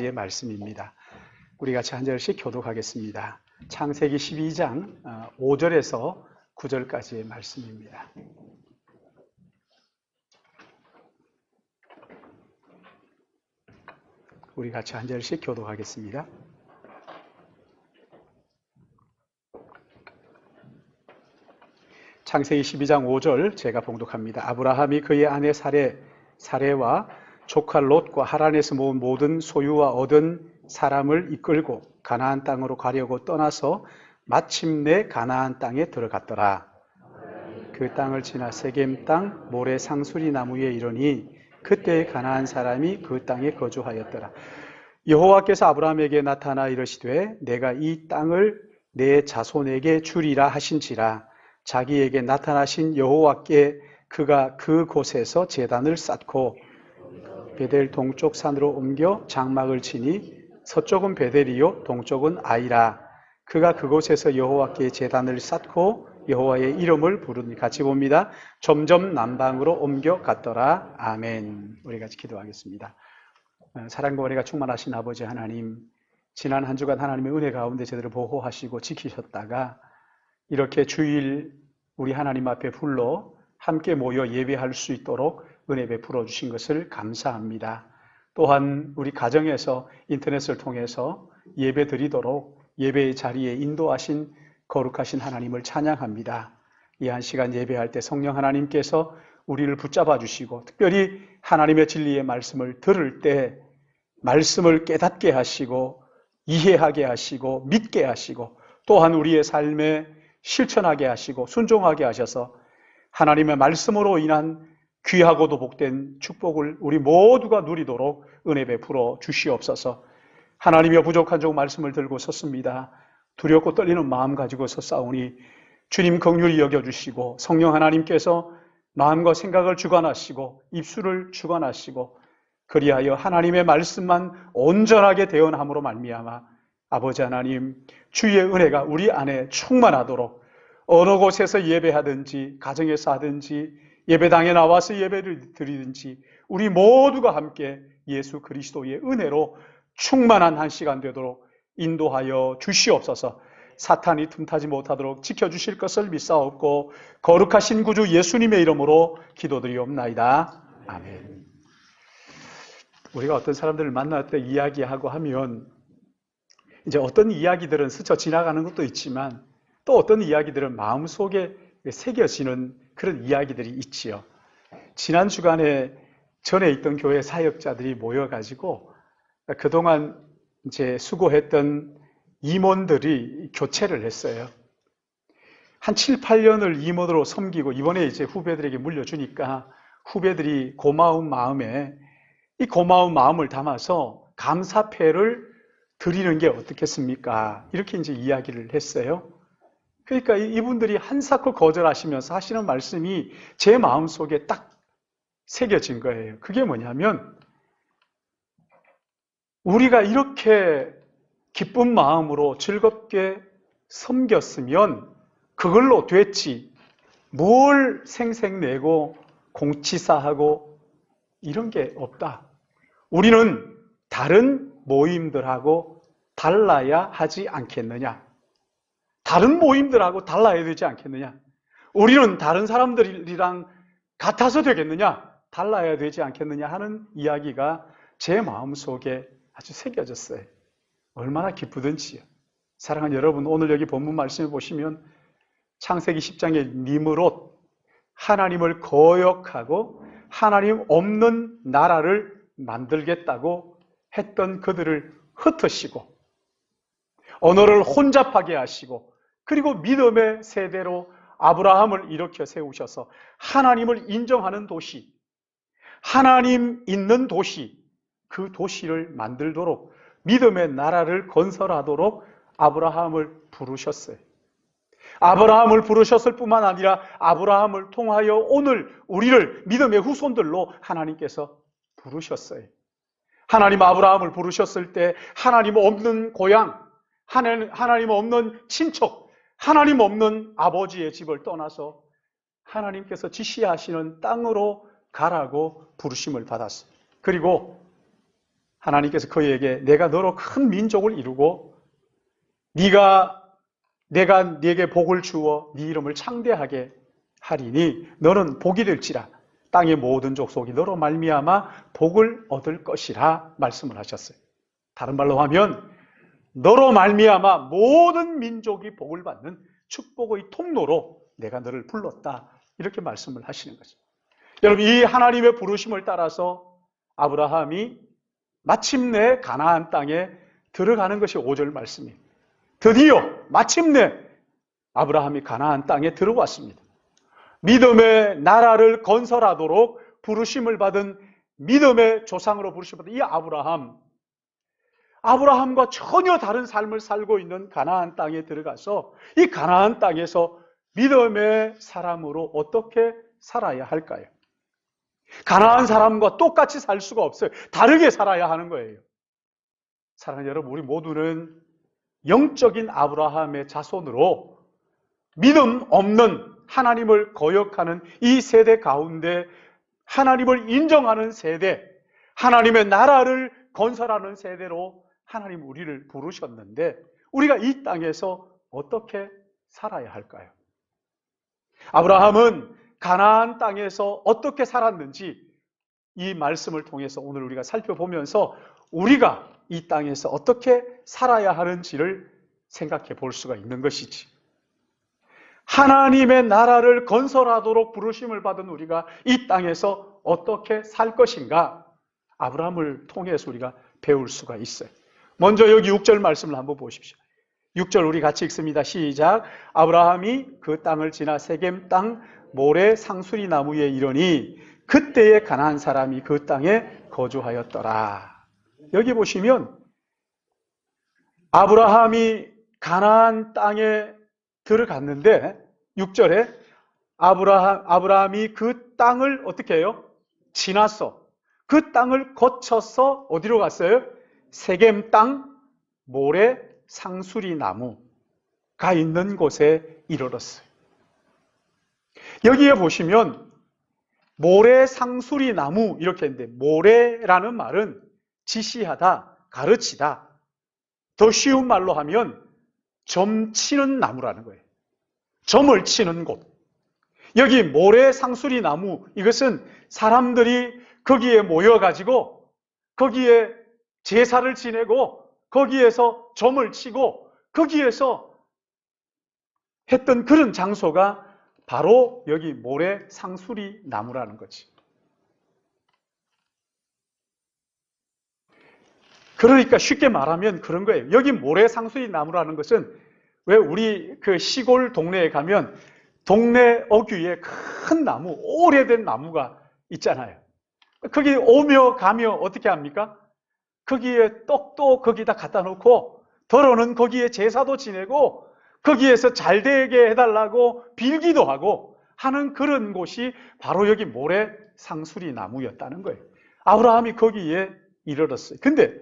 9절까지의 말씀입니다. 우리 같이 한 절씩 교독하겠습니다. 창세기 12장 5절에서 9절까지의 말씀입니다. 우리 같이 한 절씩 교독하겠습니다. 창세기 12장 5절 제가 봉독합니다. 아브라함이 그의 아내 사레와 조카 롯과 하란에서 모은 모든 소유와 얻은 사람을 이끌고 가나안 땅으로 가려고 떠나서 마침내 가나안 땅에 들어갔더라. 그 땅을 지나 세겜 땅 모래 상수리 나무에 이르니 그때 가나안 사람이 그 땅에 거주하였더라. 여호와께서 아브라함에게 나타나 이르시되 내가 이 땅을 내 자손에게 주리라 하신지라. 자기에게 나타나신 여호와께 그가 그곳에서 제단을 쌓고 베델 동쪽 산으로 옮겨 장막을 치니 서쪽은 베델이요 동쪽은 아이라. 그가 그곳에서 여호와께 제단을 쌓고 여호와의 이름을 부르니 같이 봅니다. 점점 남방으로 옮겨 갔더라. 아멘. 우리 같이 기도하겠습니다. 사랑과 은혜가 충만하신 아버지 하나님, 지난 한 주간 하나님의 은혜 가운데 제대로 보호하시고 지키셨다가 이렇게 주일 우리 하나님 앞에 불러 함께 모여 예배할 수 있도록 은혜 베풀어 주신 것을 감사합니다. 또한 우리 가정에서 인터넷을 통해서 예배 드리도록 예배의 자리에 인도하신 거룩하신 하나님을 찬양합니다. 이 한 시간 예배할 때 성령 하나님께서 우리를 붙잡아 주시고 특별히 하나님의 진리의 말씀을 들을 때 말씀을 깨닫게 하시고 이해하게 하시고 믿게 하시고 또한 우리의 삶에 실천하게 하시고 순종하게 하셔서 하나님의 말씀으로 인한 귀하고도 복된 축복을 우리 모두가 누리도록 은혜 베풀어 주시옵소서. 하나님의 부족한 종 말씀을 들고 섰습니다. 두렵고 떨리는 마음 가지고 섰사오니 주님 긍휼히 여겨주시고 성령 하나님께서 마음과 생각을 주관하시고 입술을 주관하시고 그리하여 하나님의 말씀만 온전하게 대언함으로 말미암아 아버지 하나님 주의 은혜가 우리 안에 충만하도록 어느 곳에서 예배하든지 가정에서 하든지 예배당에 나와서 예배를 드리든지 우리 모두가 함께 예수 그리스도의 은혜로 충만한 한 시간 되도록 인도하여 주시옵소서. 사탄이 틈타지 못하도록 지켜주실 것을 믿사옵고 거룩하신 구주 예수님의 이름으로 기도드리옵나이다. 아멘. 우리가 어떤 사람들을 만날 때 이야기하고 하면 이제 어떤 이야기들은 스쳐 지나가는 것도 있지만 또 어떤 이야기들은 마음속에 새겨지는 그런 이야기들이 있지요. 지난 주간에 전에 있던 교회 사역자들이 모여가지고 그동안 이제 수고했던 임원들이 교체를 했어요. 한 7, 8년을 임원으로 섬기고 이번에 이제 후배들에게 물려주니까 후배들이 고마운 마음에 이 고마운 마음을 담아서 감사패를 드리는 게 어떻겠습니까? 이렇게 이제 이야기를 했어요. 그러니까 이분들이 한사코 거절하시면서 하시는 말씀이 제 마음속에 딱 새겨진 거예요. 그게 뭐냐면 우리가 이렇게 기쁜 마음으로 즐겁게 섬겼으면 그걸로 됐지 뭘 생색내고 공치사하고 이런 게 없다. 우리는 다른 모임들하고 달라야 하지 않겠느냐. 다른 모임들하고 달라야 되지 않겠느냐. 우리는 다른 사람들이랑 같아서 되겠느냐. 달라야 되지 않겠느냐 하는 이야기가 제 마음속에 아주 새겨졌어요. 얼마나 기쁘든지요. 사랑하는 여러분, 오늘 여기 본문 말씀을 보시면 창세기 10장의 니므롯, 하나님을 거역하고 하나님 없는 나라를 만들겠다고 했던 그들을 흩으시고 언어를 혼잡하게 하시고 그리고 믿음의 세대로 아브라함을 일으켜 세우셔서 하나님을 인정하는 도시, 하나님 있는 도시, 그 도시를 만들도록 믿음의 나라를 건설하도록 아브라함을 부르셨어요. 아브라함을 부르셨을 뿐만 아니라 아브라함을 통하여 오늘 우리를 믿음의 후손들로 하나님께서 부르셨어요. 하나님 아브라함을 부르셨을 때 하나님 없는 고향, 하나님 없는 친척, 하나님 없는 아버지의 집을 떠나서 하나님께서 지시하시는 땅으로 가라고 부르심을 받았어요. 그리고 하나님께서 그에게 내가 너로 큰 민족을 이루고 내가 네게 복을 주어 네 이름을 창대하게 하리니 너는 복이 될지라 땅의 모든 족속이 너로 말미암아 복을 얻을 것이라 말씀을 하셨어요. 다른 말로 하면 너로 말미암아 모든 민족이 복을 받는 축복의 통로로 내가 너를 불렀다, 이렇게 말씀을 하시는 거죠. 여러분, 이 하나님의 부르심을 따라서 아브라함이 마침내 가나안 땅에 들어가는 것이 5절 말씀이에요. 드디어 마침내 아브라함이 가나안 땅에 들어왔습니다. 믿음의 나라를 건설하도록 부르심을 받은 믿음의 조상으로 부르심을 받은 이 아브라함과 전혀 다른 삶을 살고 있는 가나안 땅에 들어가서 이 가나안 땅에서 믿음의 사람으로 어떻게 살아야 할까요? 가나안 사람과 똑같이 살 수가 없어요. 다르게 살아야 하는 거예요. 사랑하는 여러분, 우리 모두는 영적인 아브라함의 자손으로 믿음 없는 하나님을 거역하는 이 세대 가운데 하나님을 인정하는 세대, 하나님의 나라를 건설하는 세대로 하나님 우리를 부르셨는데 우리가 이 땅에서 어떻게 살아야 할까요? 아브라함은 가나안 땅에서 어떻게 살았는지 이 말씀을 통해서 오늘 우리가 살펴보면서 우리가 이 땅에서 어떻게 살아야 하는지를 생각해 볼 수가 있는 것이지. 하나님의 나라를 건설하도록 부르심을 받은 우리가 이 땅에서 어떻게 살 것인가, 아브라함을 통해서 우리가 배울 수가 있어요. 먼저 여기 6절 말씀을 한번 보십시오. 6절 우리 같이 읽습니다. 시작. 아브라함이 그 땅을 지나 세겜 땅 모래 상수리 나무에 이르니 그때에 가나안 사람이 그 땅에 거주하였더라. 여기 보시면 아브라함이 가나안 땅에 들어갔는데 6절에 아브라함이 그 땅을 어떻게 해요? 지나서 그 땅을 거쳐서 어디로 갔어요? 세겜 땅 모래 상수리 나무가 있는 곳에 이르렀어요. 여기에 보시면 모래 상수리 나무 이렇게 했는데 모래라는 말은 지시하다, 가르치다. 더 쉬운 말로 하면 점 치는 나무라는 거예요. 점을 치는 곳. 여기 모래 상수리 나무, 이것은 사람들이 거기에 모여가지고 거기에 제사를 지내고 거기에서 점을 치고 거기에서 했던 그런 장소가 바로 여기 모래 상수리 나무라는 거지. 그러니까 쉽게 말하면 그런 거예요. 여기 모래 상수리 나무라는 것은 왜 우리 그 시골 동네에 가면 동네 어귀에 큰 나무, 오래된 나무가 있잖아요. 거기 오며 가며 어떻게 합니까? 거기에 떡도 거기다 갖다 놓고 더러는 거기에 제사도 지내고 거기에서 잘 되게 해달라고 빌기도 하고 하는 그런 곳이 바로 여기 모래 상수리 나무였다는 거예요. 아브라함이 거기에 이르렀어요. 근데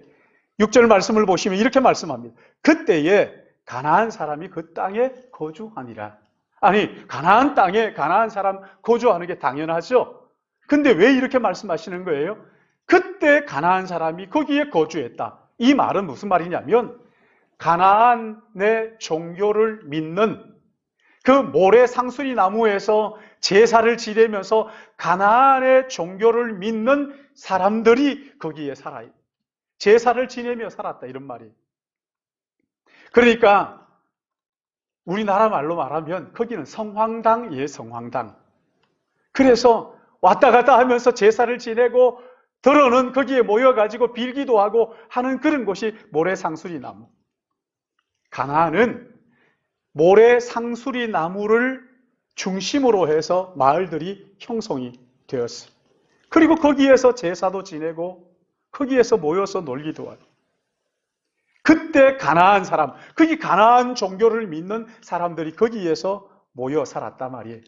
6절 말씀을 보시면 이렇게 말씀합니다. 그때에 가나안 사람이 그 땅에 거주하니라. 아니, 가나안 땅에 가나안 사람 거주하는 게 당연하죠. 근데 왜 이렇게 말씀하시는 거예요? 그때 가나안 사람이 거기에 거주했다. 이 말은 무슨 말이냐면 가나안의 종교를 믿는 그 모래 상수리 나무에서 제사를 지내면서 가나안의 종교를 믿는 사람들이 거기에 살아요. 제사를 지내며 살았다, 이런 말이에요. 그러니까 우리나라 말로 말하면 거기는 성황당이에요, 성황당. 그래서 왔다 갔다 하면서 제사를 지내고 더러는 거기에 모여가지고 빌기도 하고 하는 그런 곳이 모래 상수리 나무. 가나안은 모래 상수리 나무를 중심으로 해서 마을들이 형성이 되었어요. 그리고 거기에서 제사도 지내고 거기에서 모여서 놀기도 하고. 그때 가나안 사람, 거기 가나안 종교를 믿는 사람들이 거기에서 모여 살았단 말이에요.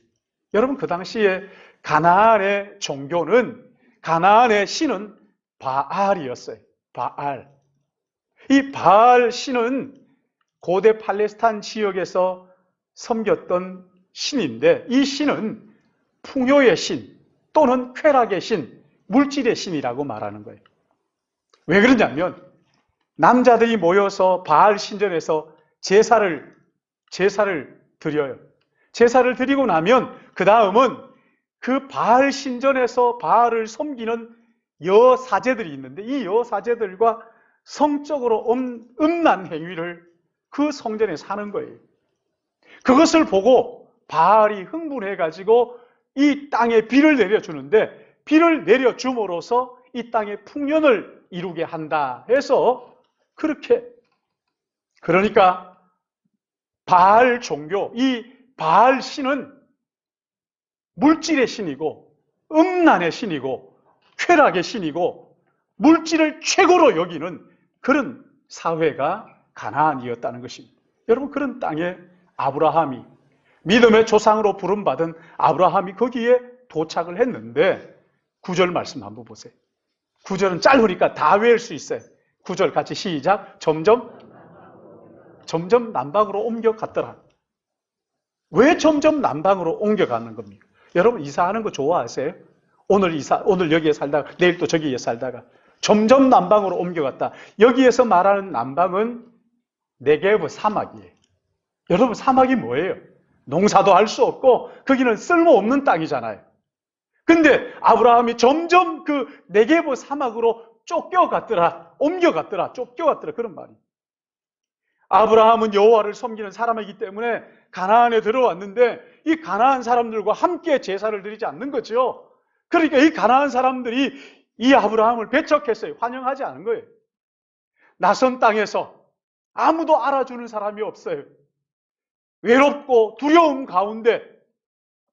여러분, 그 당시에 가나안의 종교는, 가나안의 신은 바알이었어요. 바알. 이 바알 신은 고대 팔레스타인 지역에서 섬겼던 신인데, 이 신은 풍요의 신 또는 쾌락의 신, 물질의 신이라고 말하는 거예요. 왜 그러냐면 남자들이 모여서 바알 신전에서 제사를 드려요. 제사를 드리고 나면 그 다음은 그 바알 신전에서 바알을 섬기는 여사제들이 있는데 이 여사제들과 성적으로 음란 행위를 그 성전에서 하는 거예요. 그것을 보고 바알이 흥분해가지고 이 땅에 비를 내려주는데 비를 내려줌으로써 이 땅에 풍년을 이루게 한다 해서 그렇게, 그러니까 바알 종교, 이 바알 신은 물질의 신이고 음란의 신이고 쾌락의 신이고 물질을 최고로 여기는 그런 사회가 가나안이었다는 것입니다. 여러분, 그런 땅에 아브라함이, 믿음의 조상으로 부름받은 아브라함이 거기에 도착을 했는데 9절 말씀 한번 보세요. 9절은 짧으니까 다 외울 수 있어요. 9절 같이 시작. 점점 남방으로 옮겨갔더라. 왜 점점 남방으로 옮겨가는 겁니까? 여러분, 이사하는 거 좋아하세요? 오늘 여기에 살다가 내일 또 저기에 살다가 점점 남방으로 옮겨갔다. 여기에서 말하는 남방은 네게브 사막이에요. 여러분, 사막이 뭐예요? 농사도 할 수 없고 거기는 쓸모없는 땅이잖아요. 근데 아브라함이 점점 그 네게브 사막으로 쫓겨갔더라, 옮겨갔더라, 쫓겨갔더라, 그런 말이에요. 아브라함은 여호와를 섬기는 사람이기 때문에 가나안에 들어왔는데 이 가나안 사람들과 함께 제사를 드리지 않는 거죠. 그러니까 이 가나안 사람들이 이 아브라함을 배척했어요. 환영하지 않은 거예요. 낯선 땅에서 아무도 알아주는 사람이 없어요. 외롭고 두려움 가운데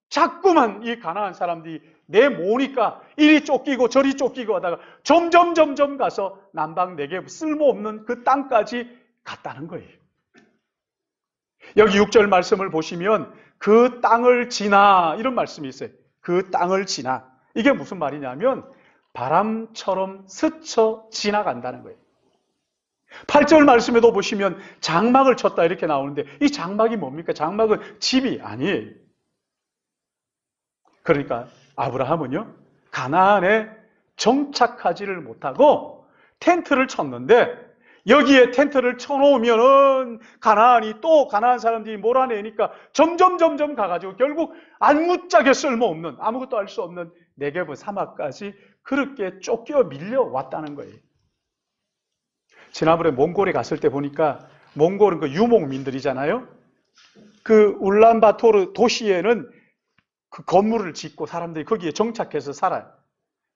자꾸만 이 가나안 사람들이 내모으니까 이리 쫓기고 저리 쫓기고 하다가 점점 가서 남방 네게브 쓸모없는 그 땅까지 갔다는 거예요. 여기 6절 말씀을 보시면 그 땅을 지나 이런 말씀이 있어요. 그 땅을 지나. 이게 무슨 말이냐면 바람처럼 스쳐 지나간다는 거예요. 8절 말씀에도 보시면 장막을 쳤다 이렇게 나오는데 이 장막이 뭡니까? 장막은 집이 아니에요. 그러니까 아브라함은요, 가나안에 정착하지를 못하고 텐트를 쳤는데 여기에 텐트를 쳐놓으면은 가나안 사람들이 몰아내니까 점점 가가지고 결국 아무짝에 쓸모없는, 아무것도 할 수 없는 네게브 사막까지 그렇게 쫓겨 밀려왔다는 거예요. 지난번에 몽골에 갔을 때 보니까 몽골은 그 유목민들이잖아요. 그 울란바토르 도시에는 그 건물을 짓고 사람들이 거기에 정착해서 살아요.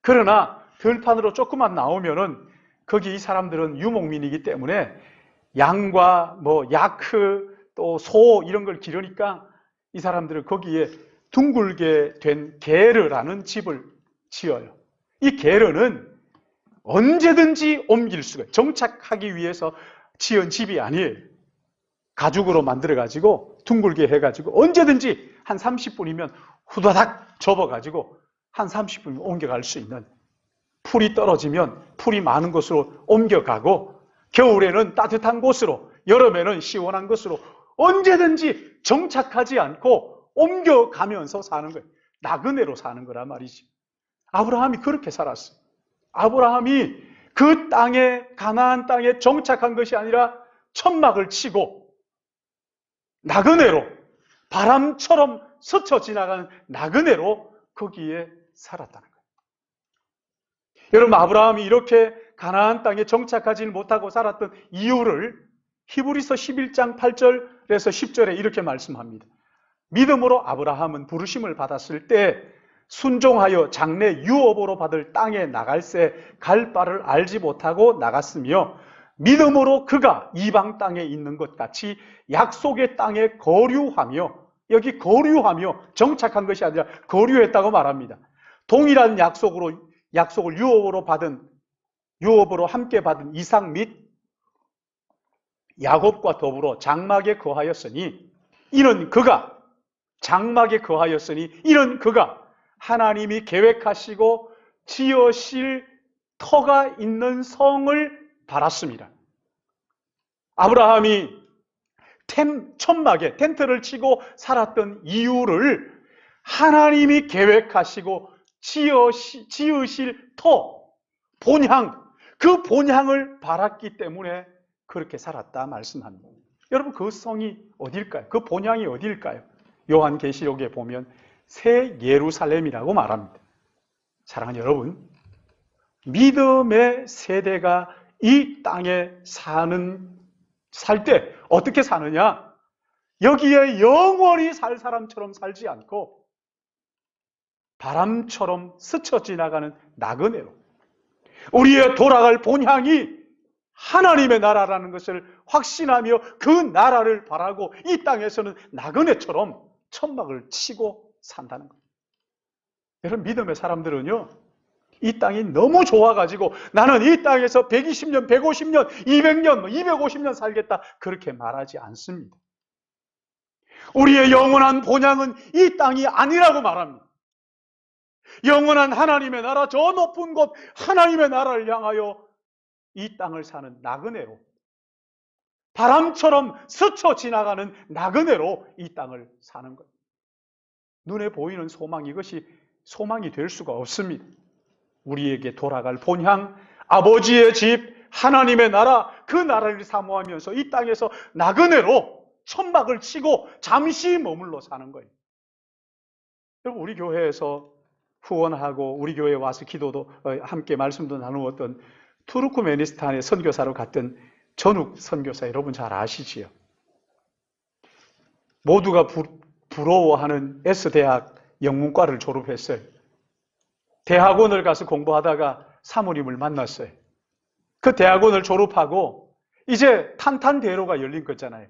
그러나 들판으로 조금만 나오면은 거기 이 사람들은 유목민이기 때문에 양과 야크 또 소 이런 걸 기르니까 이 사람들은 거기에 둥글게 된 게르라는 집을 지어요. 이 게르는 언제든지 옮길 수가 있어요. 정착하기 위해서 지은 집이 아니에요. 가죽으로 만들어가지고 둥글게 해가지고 언제든지 한 30분이면 후다닥 접어가지고 한 30분이면 옮겨갈 수 있는, 풀이 떨어지면 풀이 많은 곳으로 옮겨가고 겨울에는 따뜻한 곳으로, 여름에는 시원한 곳으로 언제든지 정착하지 않고 옮겨가면서 사는 거예요. 나그네로 사는 거란 말이지. 아브라함이 그렇게 살았어요. 아브라함이 그 땅에, 가나안 땅에 정착한 것이 아니라 천막을 치고 나그네로, 바람처럼 스쳐 지나가는 나그네로 거기에 살았다는 거예요. 여러분, 아브라함이 이렇게 가나안 땅에 정착하지 못하고 살았던 이유를 히브리서 11장 8절에서 10절에 이렇게 말씀합니다. 믿음으로 아브라함은 부르심을 받았을 때 순종하여 장래 유업으로 받을 땅에 나갈새 갈 바를 알지 못하고 나갔으며 믿음으로 그가 이방 땅에 있는 것 같이 약속의 땅에 거류하며, 여기 거류하며 정착한 것이 아니라 거류했다고 말합니다. 동일한 약속을 유업으로 함께 받은 이삭 및 야곱과 더불어 장막에 거하였으니 이는 그가 하나님이 계획하시고 지으실 터가 있는 성을 바랐습니다. 아브라함이 천막에 텐트를 치고 살았던 이유를 하나님이 계획하시고 지으실 터, 본향, 그 본향을 바랐기 때문에 그렇게 살았다 말씀합니다. 여러분, 그 성이 어딜까요? 그 본향이 어딜까요? 요한계시록에 보면 새 예루살렘이라고 말합니다. 사랑하는 여러분, 믿음의 세대가 이 땅에 살 때 어떻게 사느냐? 여기에 영원히 살 사람처럼 살지 않고 바람처럼 스쳐 지나가는 나그네로, 우리의 돌아갈 본향이 하나님의 나라라는 것을 확신하며 그 나라를 바라고 이 땅에서는 나그네처럼 천막을 치고 산다는 거예요. 여러분, 믿음의 사람들은요, 이 땅이 너무 좋아가지고 나는 이 땅에서 120년, 150년, 200년, 250년 살겠다, 그렇게 말하지 않습니다. 우리의 영원한 본향은 이 땅이 아니라고 말합니다. 영원한 하나님의 나라, 저 높은 곳 하나님의 나라를 향하여 이 땅을 사는 나그네로, 바람처럼 스쳐 지나가는 나그네로 이 땅을 사는 것. 눈에 보이는 소망, 이것이 소망이 될 수가 없습니다. 우리에게 돌아갈 본향, 아버지의 집, 하나님의 나라, 그 나라를 사모하면서 이 땅에서 나그네로 천막을 치고 잠시 머물러 사는 거예요. 여러분, 우리 교회에서 후원하고 우리 교회에 와서 기도도 함께 말씀도 나누었던 투르크메니스탄에 선교사로 갔던 전욱 선교사, 여러분 잘 아시지요? 모두가 부러워하는 S대학 영문과를 졸업했어요. 대학원을 가서 공부하다가 사모님을 만났어요. 그 대학원을 졸업하고 이제 탄탄대로가 열린 거잖아요.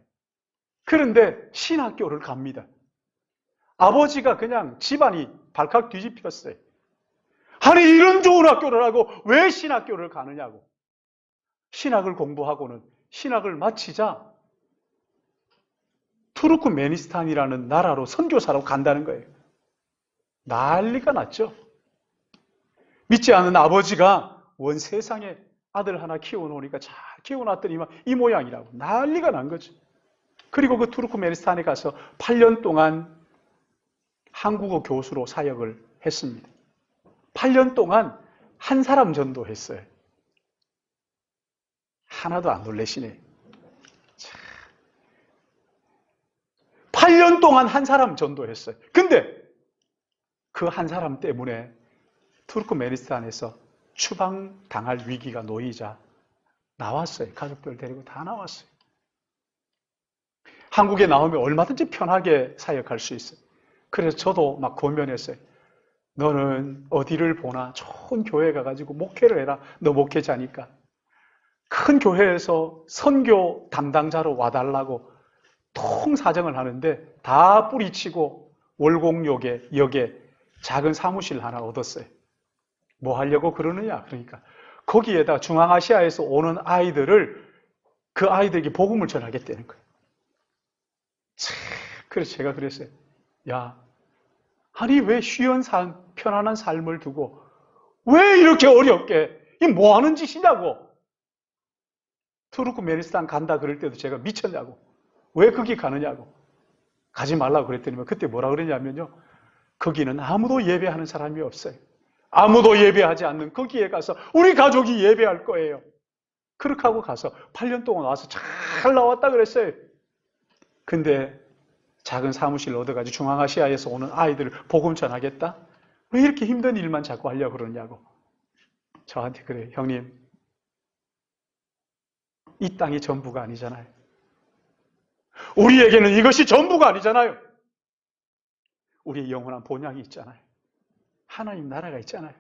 그런데 신학교를 갑니다. 아버지가 그냥 집안이 발칵 뒤집혔어요. 아니, 이런 좋은 학교를 하고 왜 신학교를 가느냐고. 신학을 공부하고는 신학을 마치자 투르크메니스탄이라는 나라로 선교사로 간다는 거예요. 난리가 났죠. 믿지 않는 아버지가 원 세상에 아들 하나 키워놓으니까 잘 키워놨더니만 이 모양이라고 난리가 난 거죠. 그리고 그 투르크메니스탄에 가서 8년 동안 한국어 교수로 사역을 했습니다. 8년 동안 한 사람 전도했어요. 하나도 안 놀라시네. 8년 동안 한 사람 전도했어요. 근데 그 한 사람 때문에 투르크메니스탄에서 추방당할 위기가 놓이자 나왔어요. 가족들 데리고 다 나왔어요. 한국에 나오면 얼마든지 편하게 사역할 수 있어요. 그래서 저도 막 권면했어요. 너는 어디를 보나 좋은 교회 가가지고 목회를 해라. 너 목회자니까. 큰 교회에서 선교 담당자로 와달라고 통사정을 하는데 다 뿌리치고 월곡역에 작은 사무실 하나 얻었어요. 뭐 하려고 그러느냐? 그러니까 거기에다 중앙아시아에서 오는 그 아이들에게 복음을 전하겠다는 거예요. 그래서 제가 그랬어요. 야, 아니 왜 쉬운 삶, 편안한 삶을 두고 왜 이렇게 어렵게, 이 뭐 하는 짓이냐고. 투르크메니스탄 간다 그럴 때도 제가 미쳤냐고. 왜 거기 가느냐고. 가지 말라고 그랬더니 그때 뭐라 그러냐면요. 거기는 아무도 예배하는 사람이 없어요. 아무도 예배하지 않는 거기에 가서 우리 가족이 예배할 거예요. 그렇게 하고 가서 8년 동안 와서 잘 나왔다 그랬어요. 근데 작은 사무실 얻어가지고 중앙아시아에서 오는 아이들을 복음 전하겠다? 왜 이렇게 힘든 일만 자꾸 하려고 그러냐고. 저한테 그래요. 형님, 이 땅이 전부가 아니잖아요. 우리에게는 이것이 전부가 아니잖아요. 우리의 영원한 본향이 있잖아요. 하나님 나라가 있잖아요.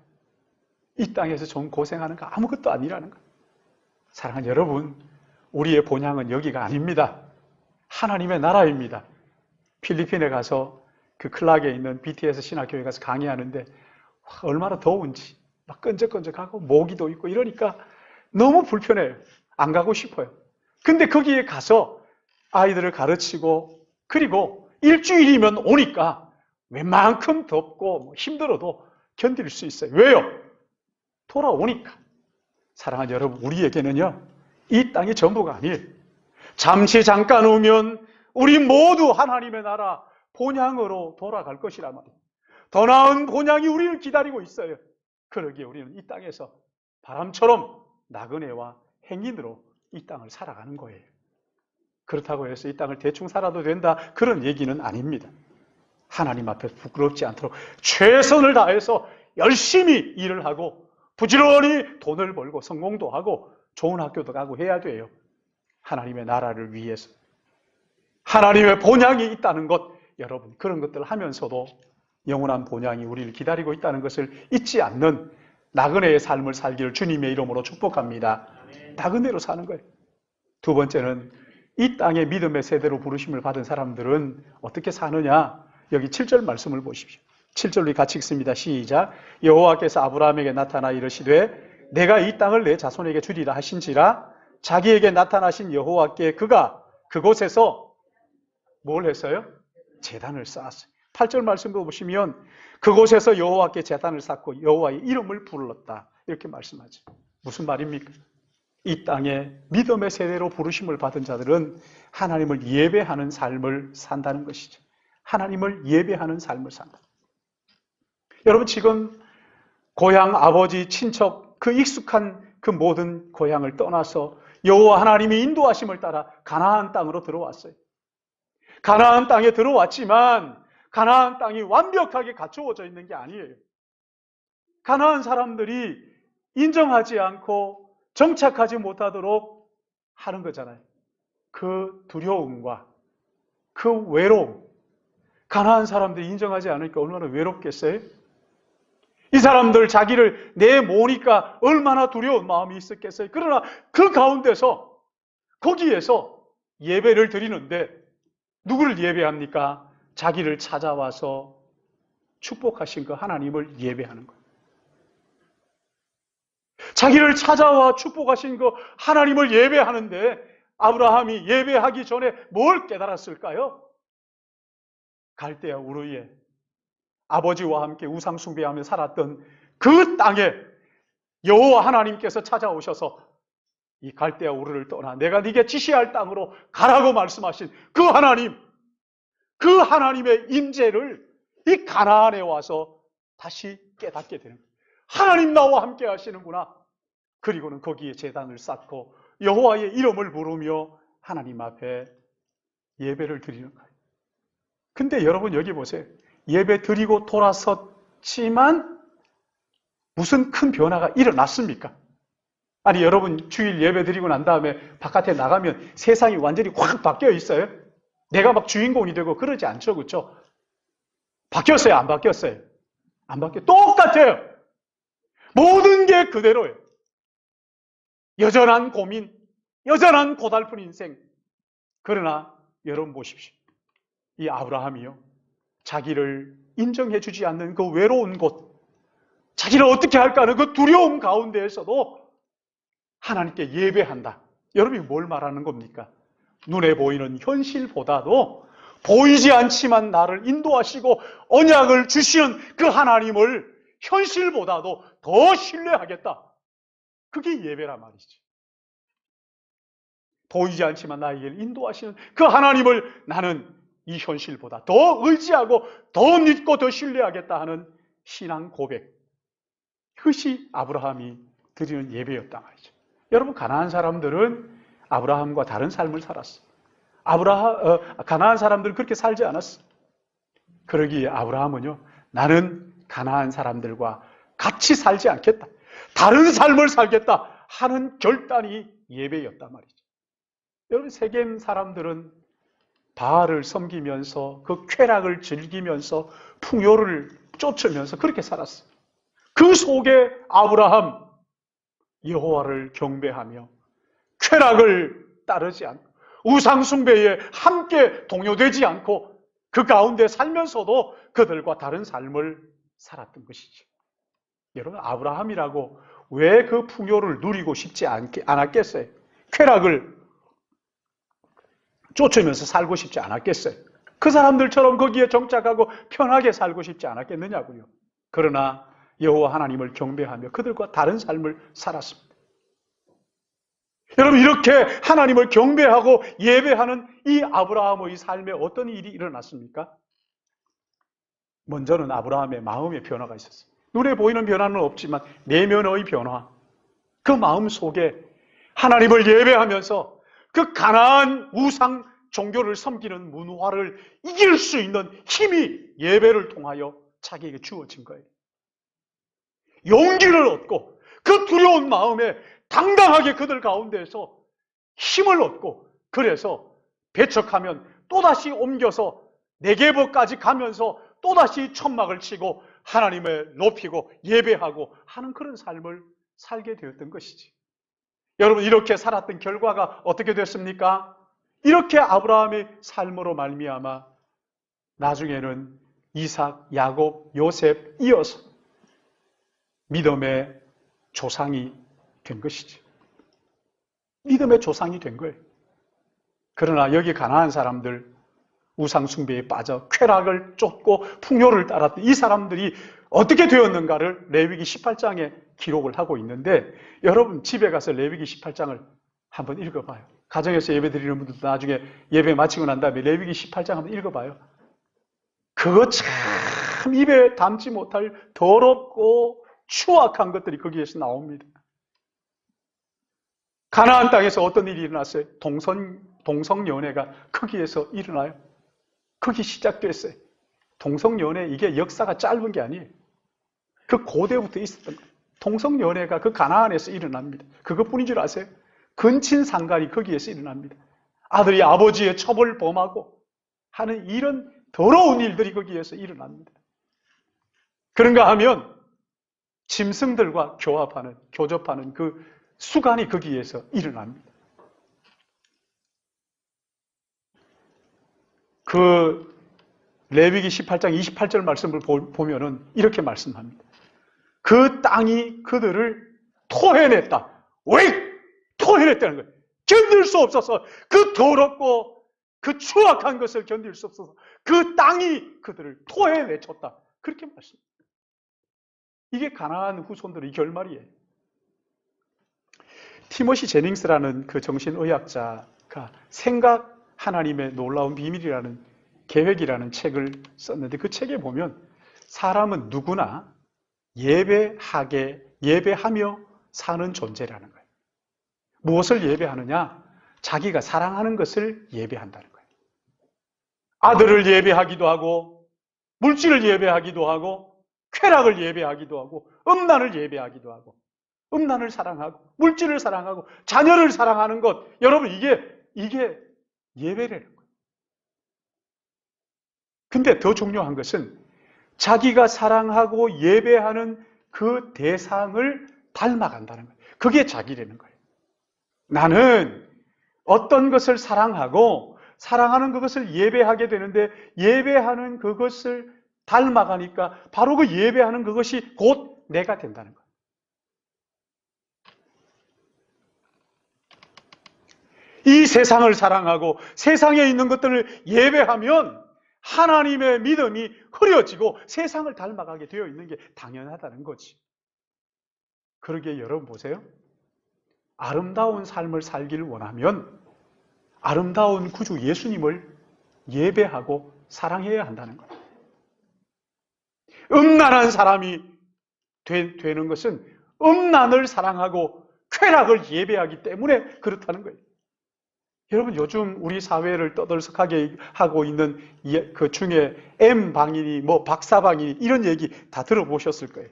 이 땅에서 좀 고생하는 거 아무것도 아니라는 거예요. 사랑하는 여러분, 우리의 본향은 여기가 아닙니다. 하나님의 나라입니다. 필리핀에 가서 그 클락에 있는 BTS 신학교에 가서 강의하는데 얼마나 더운지 막 끈적끈적하고 모기도 있고 이러니까 너무 불편해요. 안 가고 싶어요. 근데 거기에 가서 아이들을 가르치고 그리고 일주일이면 오니까 웬만큼 덥고 힘들어도 견딜 수 있어요. 왜요? 돌아오니까. 사랑하는 여러분, 우리에게는요, 이 땅이 전부가 아니에요. 잠시 잠깐 오면 우리 모두 하나님의 나라 본향으로 돌아갈 것이란 말이에요. 더 나은 본향이 우리를 기다리고 있어요. 그러기에 우리는 이 땅에서 바람처럼 나그네와 행인으로 이 땅을 살아가는 거예요. 그렇다고 해서 이 땅을 대충 살아도 된다, 그런 얘기는 아닙니다. 하나님 앞에 부끄럽지 않도록 최선을 다해서 열심히 일을 하고 부지런히 돈을 벌고 성공도 하고 좋은 학교도 가고 해야 돼요. 하나님의 나라를 위해서. 하나님의 본향이 있다는 것, 여러분 그런 것들을 하면서도 영원한 본향이 우리를 기다리고 있다는 것을 잊지 않는 나그네의 삶을 살기를 주님의 이름으로 축복합니다. 나그네로 사는 거예요. 두 번째는 이 땅의 믿음의 세대로 부르심을 받은 사람들은 어떻게 사느냐? 여기 7절 말씀을 보십시오. 7절 우리 같이 읽습니다. 시작. 여호와께서 아브라함에게 나타나 이르시되 내가 이 땅을 내 자손에게 주리라 하신지라. 자기에게 나타나신 여호와께 그가 그곳에서 뭘 했어요? 제단을 쌓았어요. 8절 말씀도 보시면 그곳에서 여호와께 제단을 쌓고 여호와의 이름을 불렀다, 이렇게 말씀하죠. 무슨 말입니까? 이 땅에 믿음의 세대로 부르심을 받은 자들은 하나님을 예배하는 삶을 산다는 것이죠. 하나님을 예배하는 삶을 산다. 여러분 지금 고향, 아버지, 친척, 그 익숙한 그 모든 고향을 떠나서 여호와 하나님이 인도하심을 따라 가나안 땅으로 들어왔어요. 가나안 땅에 들어왔지만 가나안 땅이 완벽하게 갖추어져 있는 게 아니에요. 가나안 사람들이 인정하지 않고 정착하지 못하도록 하는 거잖아요. 그 두려움과 그 외로움. 가나안 사람들이 인정하지 않으니까 얼마나 외롭겠어요? 이 사람들 자기를 내모으니까 얼마나 두려운 마음이 있었겠어요? 그러나 그 가운데서 거기에서 예배를 드리는데 누구를 예배합니까? 자기를 찾아와서 축복하신 그 하나님을 예배하는 거예요. 자기를 찾아와 축복하신 그 하나님을 예배하는데 아브라함이 예배하기 전에 뭘 깨달았을까요? 갈대아 우르에 아버지와 함께 우상 숭배하며 살았던 그 땅에 여호와 하나님께서 찾아오셔서 이 갈대아 우르를 떠나 내가 네게 지시할 땅으로 가라고 말씀하신 그 하나님, 그 하나님의 임재를 이 가나안에 와서 다시 깨닫게 되는 거예요. 하나님 나와 함께 하시는구나. 그리고는 거기에 제단을 쌓고 여호와의 이름을 부르며 하나님 앞에 예배를 드리는 거예요. 근데 여러분 여기 보세요. 예배 드리고 돌아섰지만 무슨 큰 변화가 일어났습니까? 아니 여러분 주일 예배 드리고 난 다음에 바깥에 나가면 세상이 완전히 확 바뀌어 있어요? 내가 막 주인공이 되고 그러지 않죠, 그렇죠? 바뀌었어요, 안 바뀌었어요? 안 바뀌어요. 똑같아요. 모든 게 그대로예요. 여전한 고민, 여전한 고달픈 인생. 그러나 여러분 보십시오. 이 아브라함이요, 자기를 인정해 주지 않는 그 외로운 곳, 자기를 어떻게 할까 하는 그 두려움 가운데에서도 하나님께 예배한다. 여러분이 뭘 말하는 겁니까? 눈에 보이는 현실보다도 보이지 않지만 나를 인도하시고 언약을 주시는 그 하나님을 현실보다도 더 신뢰하겠다. 그게 예배란 말이지. 보이지 않지만 나에게 인도하시는 그 하나님을 나는 이 현실보다 더 의지하고 더 믿고 더 신뢰하겠다 하는 신앙 고백. 그것이 아브라함이 드리는 예배였다 말이죠. 여러분 가나안 사람들은 아브라함과 다른 삶을 살았어. 가나안 사람들은 그렇게 살지 않았어. 그러기에 아브라함은요, 나는 가나안 사람들과 같이 살지 않겠다, 다른 삶을 살겠다 하는 결단이 예배였단 말이죠. 여러분 세겜 사람들은 바알을 섬기면서 그 쾌락을 즐기면서 풍요를 쫓으면서 그렇게 살았어요. 그 속에 아브라함 여호와를 경배하며 쾌락을 따르지 않고 우상 숭배에 함께 동요되지 않고 그 가운데 살면서도 그들과 다른 삶을 살았던 것이죠. 여러분 아브라함이라고 왜 그 풍요를 누리고 싶지 않았겠어요? 쾌락을 쫓으면서 살고 싶지 않았겠어요? 그 사람들처럼 거기에 정착하고 편하게 살고 싶지 않았겠느냐고요. 그러나 여호와 하나님을 경배하며 그들과 다른 삶을 살았습니다. 여러분 이렇게 하나님을 경배하고 예배하는 이 아브라함의 삶에 어떤 일이 일어났습니까? 먼저는 아브라함의 마음의 변화가 있었어요. 눈에 보이는 변화는 없지만 내면의 변화. 그 마음 속에 하나님을 예배하면서 그 가나안 우상 종교를 섬기는 문화를 이길 수 있는 힘이 예배를 통하여 자기에게 주어진 거예요. 용기를 얻고 그 두려운 마음에 당당하게 그들 가운데에서 힘을 얻고, 그래서 배척하면 또다시 옮겨서 네게버까지 가면서 또다시 천막을 치고 하나님을 높이고 예배하고 하는 그런 삶을 살게 되었던 것이지. 여러분, 이렇게 살았던 결과가 어떻게 됐습니까? 이렇게 아브라함의 삶으로 말미암아 나중에는 이삭, 야곱, 요셉 이어서 믿음의 조상이 된 것이지. 믿음의 조상이 된 거예요. 그러나 여기 가나안 사람들, 우상 숭배에 빠져 쾌락을 쫓고 풍요를 따랐던 이 사람들이 어떻게 되었는가를 레위기 18장에 기록을 하고 있는데, 여러분 집에 가서 레위기 18장을 한번 읽어봐요. 가정에서 예배 드리는 분들도 나중에 예배 마치고 난 다음에 레위기 18장 한번 읽어봐요. 그거 참 입에 담지 못할 더럽고 추악한 것들이 거기에서 나옵니다. 가나안 땅에서 어떤 일이 일어났어요? 동성연애가 거기에서 일어나요. 거기 시작됐어요. 동성연애, 이게 역사가 짧은 게 아니에요. 그 고대부터 있었던 거예요. 동성연애가 그 가나안에서 일어납니다. 그것뿐인 줄 아세요? 근친상간이 거기에서 일어납니다. 아들이 아버지의 첩을 범하고 하는 이런 더러운 일들이 거기에서 일어납니다. 그런가 하면 짐승들과 교접하는 그 수간이 거기에서 일어납니다. 그 레위기 18장 28절 말씀을 보면은 이렇게 말씀합니다. 그 땅이 그들을 토해냈다. 왜? 토해냈다는 거예요. 견딜 수 없어서, 그 더럽고 그 추악한 것을 견딜 수 없어서 그 땅이 그들을 토해내쳤다. 그렇게 말씀합니다. 이게 가나안 후손들의 결말이에요. 티모시 제닝스라는 그 정신의학자가 생각 하나님의 놀라운 비밀이라는 계획이라는 책을 썼는데, 그 책에 보면 사람은 누구나 예배하며 사는 존재라는 거예요. 무엇을 예배하느냐? 자기가 사랑하는 것을 예배한다는 거예요. 아들을 예배하기도 하고, 물질을 예배하기도 하고, 쾌락을 예배하기도 하고, 음란을 예배하기도 하고, 음란을 사랑하고, 물질을 사랑하고, 자녀를 사랑하는 것, 여러분 이게 예배라는 거예요. 근데 더 중요한 것은 자기가 사랑하고 예배하는 그 대상을 닮아간다는 거예요. 그게 자기라는 거예요. 나는 어떤 것을 사랑하고 사랑하는 그것을 예배하게 되는데, 예배하는 그것을 닮아가니까 바로 그 예배하는 그것이 곧 내가 된다는 거예요. 이 세상을 사랑하고 세상에 있는 것들을 예배하면 하나님의 믿음이 흐려지고 세상을 닮아가게 되어 있는 게 당연하다는 거지. 그러기에 여러분 보세요. 아름다운 삶을 살기를 원하면 아름다운 구주 예수님을 예배하고 사랑해야 한다는 거예요. 음란한 사람이 되는 것은 음란을 사랑하고 쾌락을 예배하기 때문에 그렇다는 거예요. 여러분, 요즘 우리 사회를 떠들썩하게 하고 있는 그 중에 M방이니 박사방이니 이런 얘기 다 들어보셨을 거예요.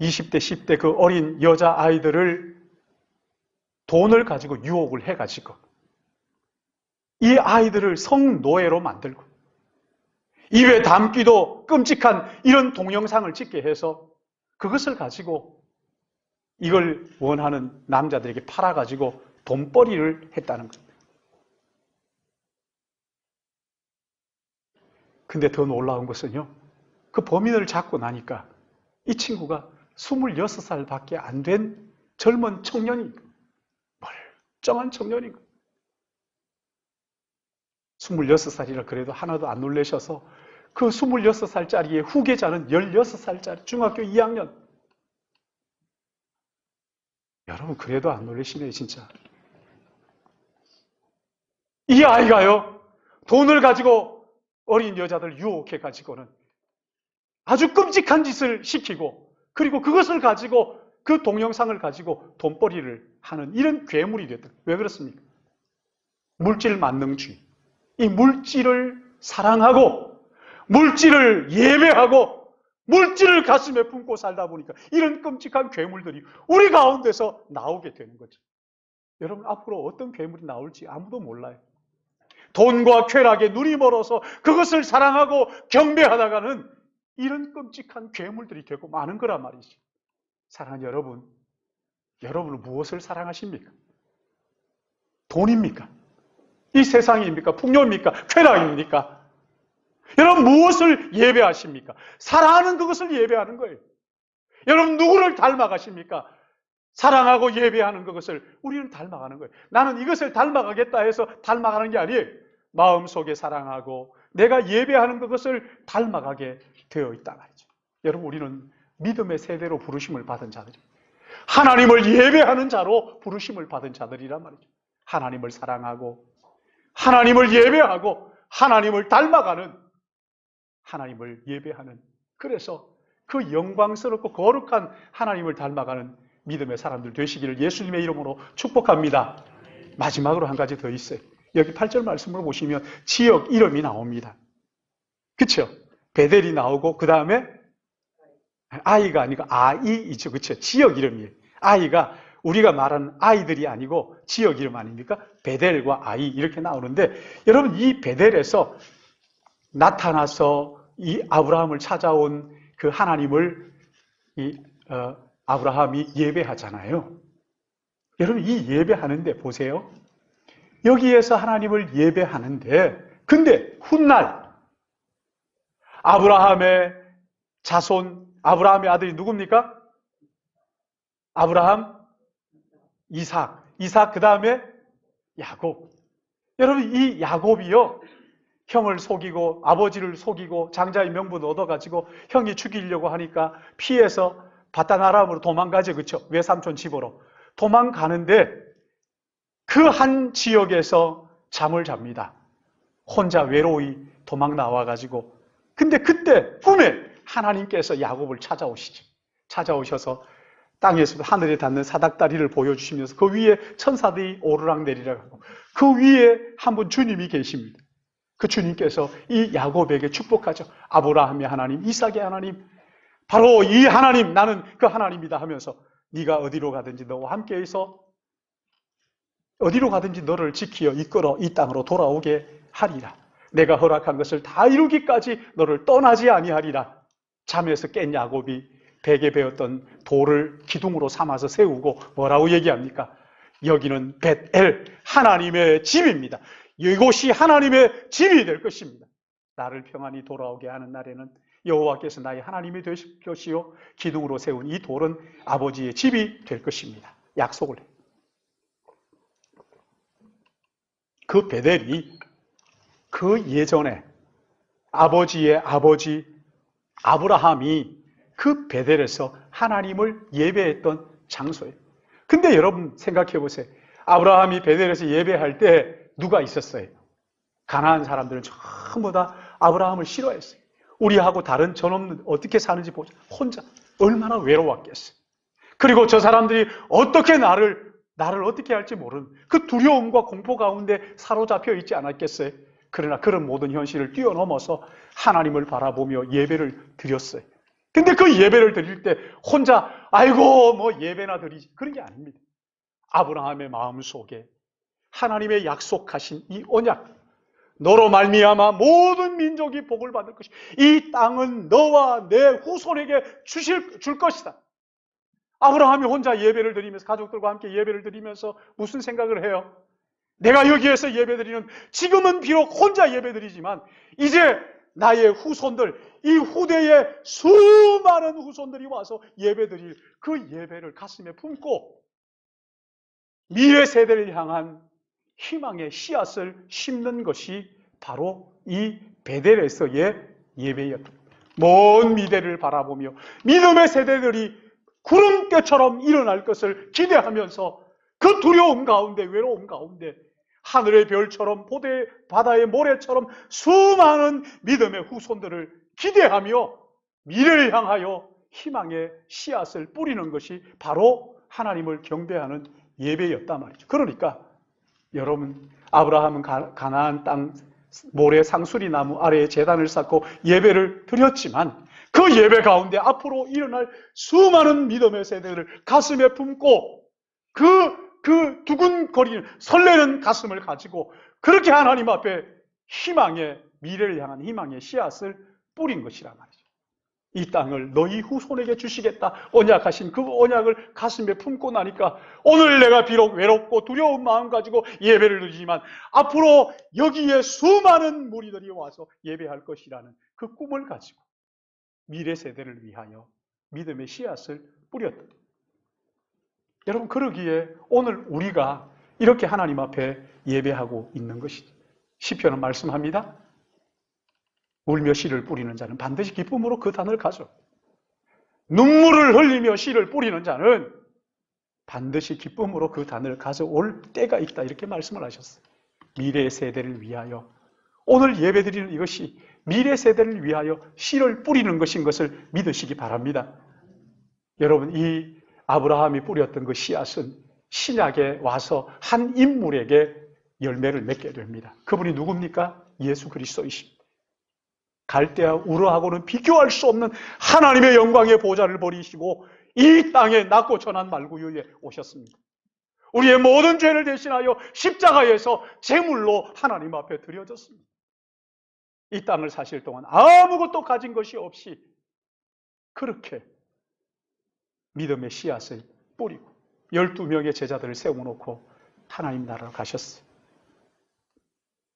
20대, 10대 그 어린 여자아이들을 돈을 가지고 유혹을 해가지고 이 아이들을 성노예로 만들고 입에 담기도 끔찍한 이런 동영상을 찍게 해서 그것을 가지고 이걸 원하는 남자들에게 팔아가지고 돈벌이를 했다는 겁니다. 근데 더 놀라운 것은요, 그 범인을 잡고 나니까 이 친구가 26살 밖에 안 된 젊은 청년인 거예요. 멀쩡한 청년인 거예요. 26살이라 그래도 하나도 안 놀라셔서 그 26살짜리의 후계자는 16살짜리 중학교 2학년. 여러분, 그래도 안 놀라시네요, 진짜. 이 아이가요, 돈을 가지고 어린 여자들 유혹해가지고는 아주 끔찍한 짓을 시키고, 그리고 그것을 가지고 그 동영상을 가지고 돈벌이를 하는 이런 괴물이 됐다. 왜 그렇습니까? 물질 만능주의. 이 물질을 사랑하고 물질을 예배하고 물질을 가슴에 품고 살다 보니까 이런 끔찍한 괴물들이 우리 가운데서 나오게 되는 거죠. 여러분, 앞으로 어떤 괴물이 나올지 아무도 몰라요. 돈과 쾌락에 눈이 멀어서 그것을 사랑하고 경배하다가는 이런 끔찍한 괴물들이 되고 마는 거란 말이죠. 사랑하는 여러분, 여러분은 무엇을 사랑하십니까? 돈입니까? 이 세상입니까? 풍요입니까? 쾌락입니까? 여러분, 무엇을 예배하십니까? 사랑하는 그것을 예배하는 거예요. 여러분, 누구를 닮아가십니까? 사랑하고 예배하는 그것을 우리는 닮아가는 거예요. 나는 이것을 닮아가겠다 해서 닮아가는 게 아니에요. 마음속에 사랑하고 내가 예배하는 그것을 닮아가게 되어 있다 말이죠. 여러분, 우리는 믿음의 세대로 부르심을 받은 자들이에요. 하나님을 예배하는 자로 부르심을 받은 자들이란 말이죠. 하나님을 사랑하고 하나님을 예배하고 하나님을 닮아가는, 하나님을 예배하는, 그래서 그 영광스럽고 거룩한 하나님을 닮아가는 믿음의 사람들 되시기를 예수님의 이름으로 축복합니다. 마지막으로 한 가지 더 있어요. 여기 8절 말씀을 보시면 지역 이름이 나옵니다. 그렇죠? 베델이 나오고 그 다음에 아이가 아니고 아이이죠. 그렇죠? 지역 이름이에요. 아이가 우리가 말하는 아이들이 아니고 지역 이름 아닙니까? 베델과 아이 이렇게 나오는데, 여러분, 이 베델에서 나타나서 이 아브라함을 찾아온 그 하나님을 아브라함이 예배하잖아요. 여러분, 이 예배하는데 보세요. 여기에서 하나님을 예배하는데, 근데 훗날 아브라함의 자손, 아브라함의 아들이 누굽니까? 아브라함, 이삭 그 다음에 야곱. 여러분, 이 야곱이요, 형을 속이고 아버지를 속이고 장자의 명분 얻어가지고 형이 죽이려고 하니까 피해서 바다나람으로 도망가죠. 그렇죠? 외삼촌 집으로 도망가는데 그 한 지역에서 잠을 잡니다. 혼자 외로이 도망 나와가지고. 근데 그때 꿈에 하나님께서 야곱을 찾아오시죠. 찾아오셔서 땅에서 하늘에 닿는 사닥다리를 보여주시면서 그 위에 천사들이 오르락내리락 하고 그 위에 한 분 주님이 계십니다. 그 주님께서 이 야곱에게 축복하죠. 아브라함의 하나님, 이삭의 하나님, 바로 이 하나님, 나는 그 하나님이다 하면서 네가 어디로 가든지 너와 함께해서 어디로 가든지 너를 지키어 이끌어 이 땅으로 돌아오게 하리라. 내가 허락한 것을 다 이루기까지 너를 떠나지 아니하리라. 잠에서 깬 야곱이 베개 베었던 돌을 기둥으로 삼아서 세우고 뭐라고 얘기합니까? 여기는 벳엘, 하나님의 집입니다. 이곳이 하나님의 집이 될 것입니다. 나를 평안히 돌아오게 하는 날에는 여호와께서 나의 하나님이 되실 것이요 기둥으로 세운 이 돌은 아버지의 집이 될 것입니다. 약속을 해요. 그 베델이 그 예전에 아버지의 아버지 아브라함이 그 베델에서 하나님을 예배했던 장소예요. 근데 여러분 생각해 보세요. 아브라함이 베델에서 예배할 때 누가 있었어요? 가나안 사람들은 전부 다 아브라함을 싫어했어요. 우리하고 다른 전없는 어떻게 사는지 보자. 혼자 얼마나 외로웠겠어요. 그리고 저 사람들이 어떻게 나를 어떻게 할지 모르는 그 두려움과 공포 가운데 사로잡혀 있지 않았겠어요? 그러나 그런 모든 현실을 뛰어넘어서 하나님을 바라보며 예배를 드렸어요. 근데 그 예배를 드릴 때 혼자 아이고 뭐 예배나 드리지 그런 게 아닙니다. 아브라함의 마음속에 하나님의 약속하신 이 언약, 너로 말미암아 모든 민족이 복을 받을 것이다. 이 땅은 너와 내 후손에게 줄 것이다. 아브라함이 혼자 예배를 드리면서 가족들과 함께 예배를 드리면서 무슨 생각을 해요? 내가 여기에서 예배드리는, 지금은 비록 혼자 예배드리지만 이제 나의 후손들, 이 후대의 수많은 후손들이 와서 예배드릴 그 예배를 가슴에 품고 미래 세대를 향한 희망의 씨앗을 심는 것이 바로 이 베델에서의 예배였다. 먼 미래를 바라보며 믿음의 세대들이 구름대처럼 일어날 것을 기대하면서 그 두려움 가운데, 외로움 가운데 하늘의 별처럼 바다의 모래처럼 수많은 믿음의 후손들을 기대하며 미래를 향하여 희망의 씨앗을 뿌리는 것이 바로 하나님을 경배하는 예배였단 말이죠. 그러니까 여러분, 아브라함은 가나안 땅 모래 상수리 나무 아래에 제단을 쌓고 예배를 드렸지만 그 예배 가운데 앞으로 일어날 수많은 믿음의 세대를 가슴에 품고 그 두근거리는 설레는 가슴을 가지고 그렇게 하나님 앞에 희망의 미래를 향한 희망의 씨앗을 뿌린 것이란 말이죠. 이 땅을 너희 후손에게 주시겠다 언약하신 그 언약을 가슴에 품고 나니까 오늘 내가 비록 외롭고 두려운 마음 가지고 예배를 드리지만 앞으로 여기에 수많은 무리들이 와서 예배할 것이라는 그 꿈을 가지고 미래 세대를 위하여 믿음의 씨앗을 뿌렸다. 여러분, 그러기에 오늘 우리가 이렇게 하나님 앞에 예배하고 있는 것이죠. 시편은 말씀합니다. 울며 씨를 뿌리는 자는 반드시 기쁨으로 그 단을 가져. 눈물을 흘리며 씨를 뿌리는 자는 반드시 기쁨으로 그 단을 가져올 때가 있다. 이렇게 말씀을 하셨어요. 미래 세대를 위하여. 오늘 예배드리는 이것이 미래 세대를 위하여 씨를 뿌리는 것인 것을 믿으시기 바랍니다. 여러분, 이 아브라함이 뿌렸던 그 씨앗은 신약에 와서 한 인물에게 열매를 맺게 됩니다. 그분이 누굽니까? 예수 그리스도이십니다. 갈대아 우르하고는 비교할 수 없는 하나님의 영광의 보좌를 버리시고 이 땅에 낮고 천한 말구유에 오셨습니다. 우리의 모든 죄를 대신하여 십자가에서 제물로 하나님 앞에 드려졌습니다. 이 땅을 사실 동안 아무것도 가진 것이 없이 그렇게 믿음의 씨앗을 뿌리고 12명의 제자들을 세워놓고 하나님 나라로 가셨어요.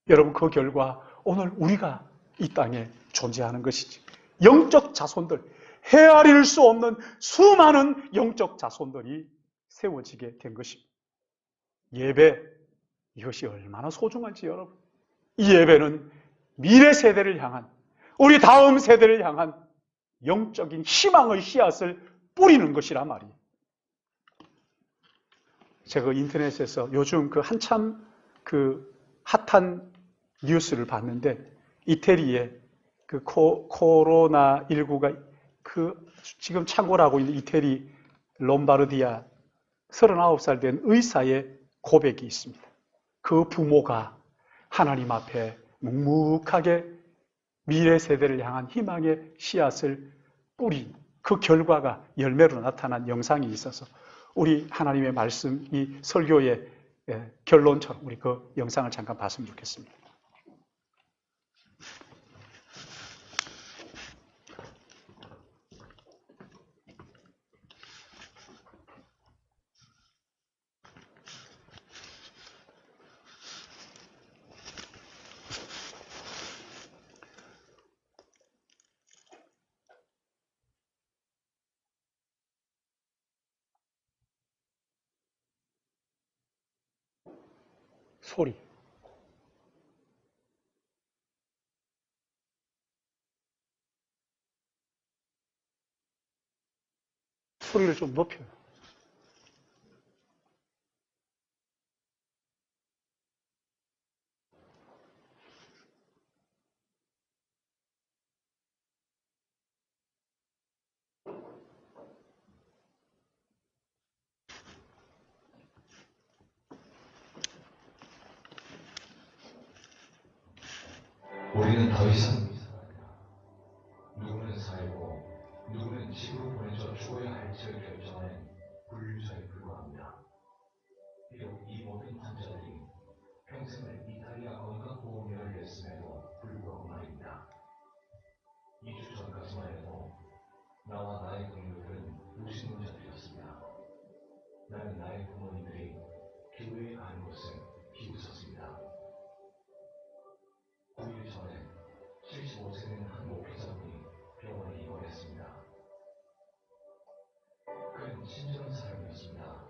여러분, 그 결과 오늘 우리가 이 땅에 존재하는 것이지. 영적 자손들, 헤아릴 수 없는 수많은 영적 자손들이 세워지게 된 것입니다. 예배, 이것이 얼마나 소중한지 여러분. 이 예배는 미래 세대를 향한, 우리 다음 세대를 향한 영적인 희망의 씨앗을 뿌리는 것이란 말이에요. 제가 인터넷에서 요즘 한참 핫한 뉴스를 봤는데 이태리에 코로나19가 지금 창궐 하고 있는 이태리 롬바르디아 39살 된 의사의 고백이 있습니다. 그 부모가 하나님 앞에 묵묵하게 미래 세대를 향한 희망의 씨앗을 뿌린 그 결과가 열매로 나타난 영상이 있어서 우리 하나님의 말씀, 이 설교의 결론처럼 우리 그 영상을 잠깐 봤으면 좋겠습니다. 소리를 좀 높여요. 우리는 더 이상 누구는 살고 누구는 집으로 보내져 죽어야 할지를 결정하는 분류자에 불과합니다. 비록 이 모든 환자들이 평생을 이탈리아 건강보험료를 냈음에도 불구하고 말입니다. 2주 전까지만 해도 나와 나의 동료들은 무신론자들이었습니다. 나는 나의 부모님들이 교회에 가는 것을 비웃었습니다. 9일 전에 75세는 한 목회자분이 병원에 입원했습니다. 그는 친절한 사람이었습니다.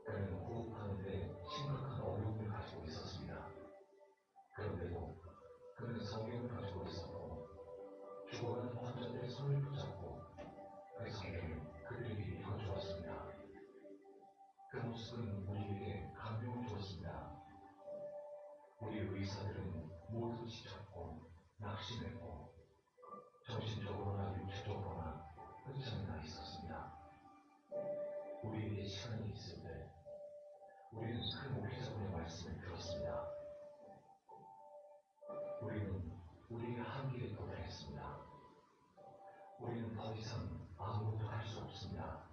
그는 호흡하는데 심각한 어려움을 가지고 있었습니다. 그런데도 그는 성경을 가지고 있었고 죽어가는 환자들의 손을 붙잡고 그 성경을 그들에게 읽어주었습니다. 그 모습은 우리에게 감명을 주었습니다. 우리 의사들은 모두 지쳤고 낙심했고 정신적으로나 육체적으로나 큰 목회자분의 말씀을 들었습니다. 우리는 우리의 한계에 도달했습니다. 우리는 더 이상 아무것도 할 수 없습니다.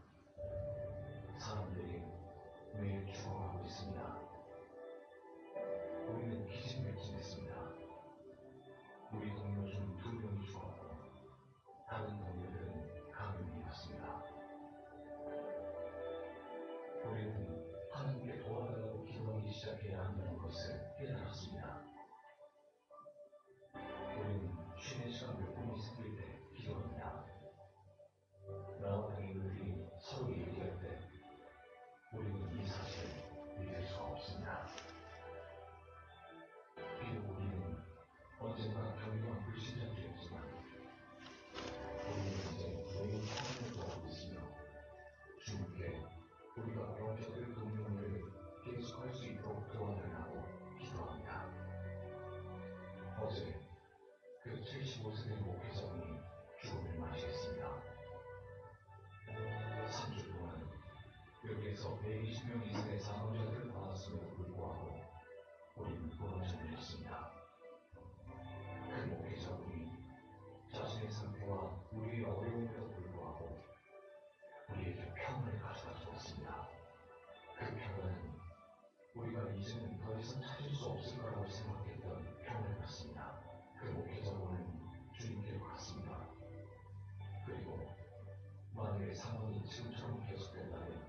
사람들이 매일 죽어가고 있습니다. 우리는 기진맥진했습니다. 우리 동료 중 2명이 죽었고 다른 동료들은 감염이 되었습니다. 우리는 하나님께 도와달라고 기도하기 시작해야 한다는 것을 깨달았습니다. 우리는 쉬는 시간 몇 분이 생길 때 기도합니다. 나와 동료들이 서로 얘기할 때 우리는 이 사실을 믿을 수가 없습니다. 비록 우리는 언젠가 경유한 불신자들이었지만 우리는 이제 매일 하나님을 구하고 있으며 주님께 우리가 영적인 동료를 계속할 수 있도록 도와달라고 기도합니다. 어제 그 75세의 목회자분이 죽음을 맞이했습니다. 3주 동안 여기에서 120명 이상의 사망자들을 받았음에도 불구하고 우리는 무너져 내렸습니다. 그 목회자분이 자신의 상태와 우리의 어려움에도 불구하고 우리에게 평안을 가져다 주었습니다. 그 평안은 우리가 이제는 더 이상 찾을 수 없을 거라고 생각했던 평안이었습니다. 그 목회자분은 주님께로 갔습니다. 그리고 만약에 상황이 지금처럼 계속된다면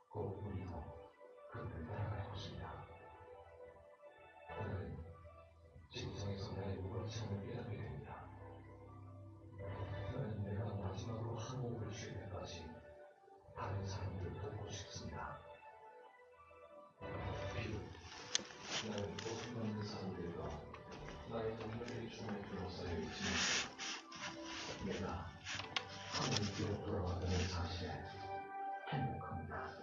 곧 우리도 그를 따라갈 것입니다. 오늘은 지구상에서 나의 무거움을 깨닫게 됩니다. 나는 내가 마지막으로 한 호흡을 쉴 때까지 다른 사람들을 돕고 싶습니다. 비록 나는 고통받는 사람들과 나의 동료들이 주변에 둘러싸여 있지만 내가 하나님께로 돌아간다는 사실에 행복합니다.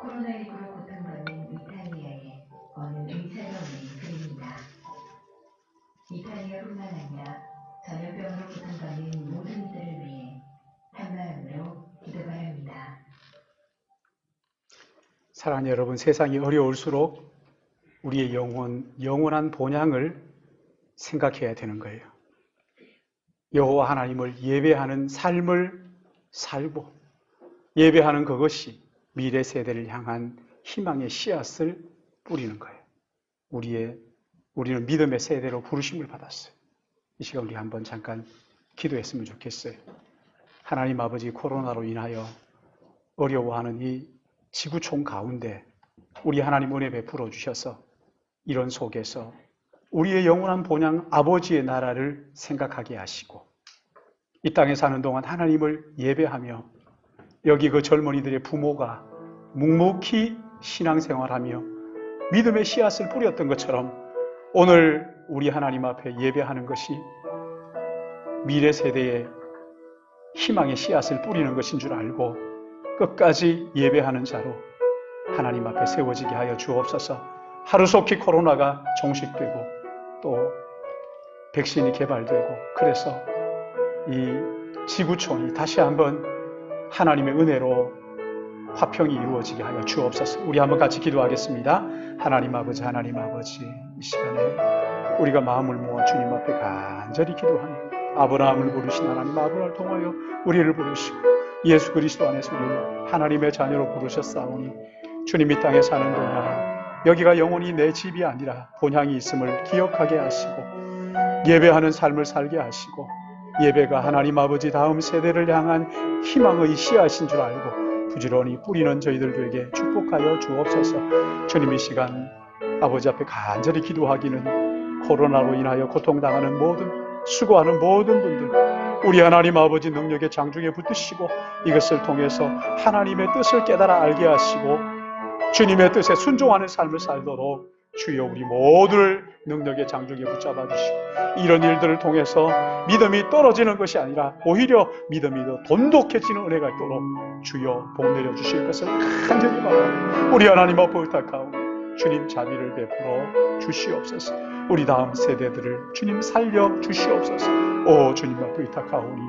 코로나19로 고통받는 이탈리아의 어느 의사병의 글입니다. 이탈리아뿐만 아니라 전염병으로 고통받는 모든 이들을 위해 한마음으로 기도 바랍니다. 사랑하는 여러분, 세상이 어려울수록 우리의 영원한 본향을 생각해야 되는 거예요. 여호와 하나님을 예배하는 삶을 살고 예배하는 그것이 미래 세대를 향한 희망의 씨앗을 뿌리는 거예요. 우리는 믿음의 세대로 부르심을 받았어요. 이 시간 우리 한번 잠깐 기도했으면 좋겠어요. 하나님 아버지, 코로나로 인하여 어려워하는 이 지구촌 가운데 우리 하나님 은혜 베풀어 주셔서 이런 속에서 우리의 영원한 본향 아버지의 나라를 생각하게 하시고 이 땅에 사는 동안 하나님을 예배하며 여기 그 젊은이들의 부모가 묵묵히 신앙생활하며 믿음의 씨앗을 뿌렸던 것처럼 오늘 우리 하나님 앞에 예배하는 것이 미래 세대의 희망의 씨앗을 뿌리는 것인 줄 알고 끝까지 예배하는 자로 하나님 앞에 세워지게 하여 주옵소서. 하루속히 코로나가 종식되고 또 백신이 개발되고 그래서 이 지구촌이 다시 한번 하나님의 은혜로 화평이 이루어지게 하여 주옵소서. 우리 한번 같이 기도하겠습니다. 하나님 아버지, 이 시간에 우리가 마음을 모아 주님 앞에 간절히 기도합니다. 아브라함을 부르신 하나님, 아브라함을 통하여 우리를 부르시고 예수 그리스도 안에서 우리를 하나님의 자녀로 부르셨사오니 주님 이 땅에 사는 동안 여기가 영원히 내 집이 아니라 본향이 있음을 기억하게 하시고 예배하는 삶을 살게 하시고 예배가 하나님 아버지 다음 세대를 향한 희망의 씨앗인 줄 알고 부지런히 뿌리는 저희들에게 축복하여 주옵소서. 주님 이 시간 아버지 앞에 간절히 기도하기는 코로나로 인하여 고통당하는 수고하는 모든 분들 우리 하나님 아버지 능력의 장중에 붙으시고 이것을 통해서 하나님의 뜻을 깨달아 알게 하시고 주님의 뜻에 순종하는 삶을 살도록 주여 우리 모두를 능력의 장중에 붙잡아 주시고 이런 일들을 통해서 믿음이 떨어지는 것이 아니라 오히려 믿음이 더 돈독해지는 은혜가 있도록 주여 복 내려 주실 것을 간절히 바라고 우리 하나님 앞에 부탁하오 주님 자비를 베풀어 주시옵소서. 우리 다음 세대들을 주님 살려 주시옵소서. 오 주님 앞에 부탁하오니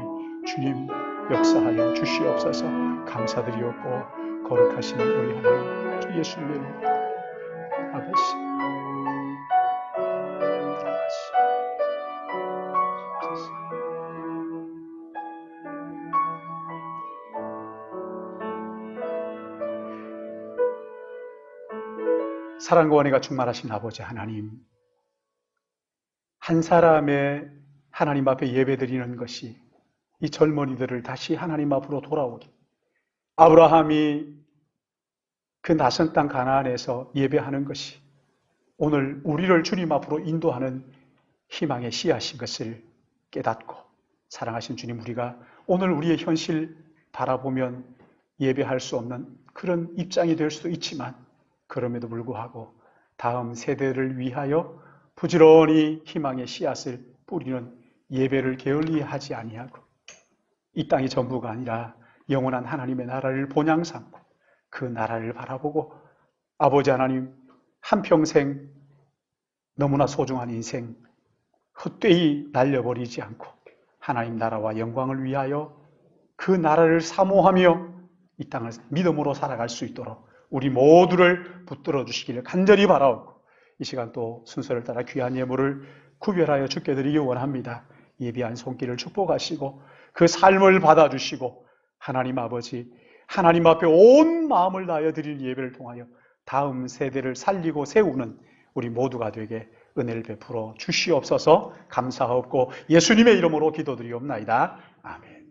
주님 역사하여 주시옵소서. 감사드리옵고 거룩하신 우리 하나님 주 예수님의 이름 아버지 사랑과 은혜가 충만하신 아버지 하나님, 한 사람의 하나님 앞에 예배드리는 것이 이 젊은이들을 다시 하나님 앞으로 돌아오게, 아브라함이 그 낯선 땅 가나안에서 예배하는 것이 오늘 우리를 주님 앞으로 인도하는 희망의 씨앗인 것을 깨닫고, 사랑하신 주님, 우리가 오늘 우리의 현실 바라보면 예배할 수 없는 그런 입장이 될 수도 있지만, 그럼에도 불구하고 다음 세대를 위하여 부지런히 희망의 씨앗을 뿌리는 예배를 게을리하지 아니하고, 이 땅이 전부가 아니라 영원한 하나님의 나라를 본향 삼고 그 나라를 바라보고, 아버지 하나님, 한평생 너무나 소중한 인생 헛되이 날려버리지 않고 하나님 나라와 영광을 위하여 그 나라를 사모하며 이 땅을 믿음으로 살아갈 수 있도록 우리 모두를 붙들어 주시기를 간절히 바라옵고, 이 시간 또 순서를 따라 귀한 예물을 구별하여 주께 드리기 원합니다. 예비한 손길을 축복하시고 그 삶을 받아주시고, 하나님 아버지, 하나님 앞에 온 마음을 다하여 드릴 예배를 통하여 다음 세대를 살리고 세우는 우리 모두가 되게 은혜를 베풀어 주시옵소서. 감사하옵고 예수님의 이름으로 기도드리옵나이다. 아멘.